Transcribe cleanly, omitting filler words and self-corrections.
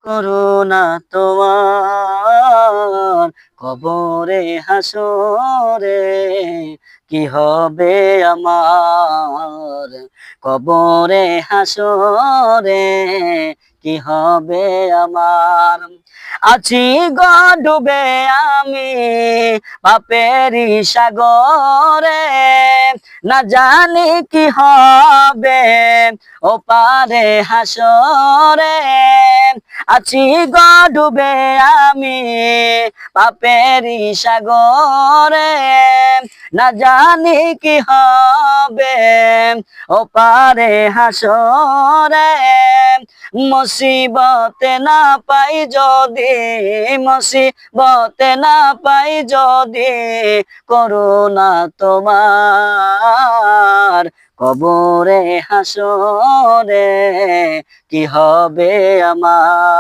করুণা তোমার কবরে হাসরে কি হবে আমার, কবরে হাসরে কি হবে আমার। আছি গো ডুবে আমি পাপেরি সাগরে, না জানি কি হবে ও পারে হাসরে। আছি গো ডুবে আমি পাপেরি সাগরে, না জানি কি হবে ও পারে হাসরে। মুসিবতে না পাই যদি, মুসিবতে না পাই যদি করুণা তোমার কবরে হাসরে কি হবে আমার।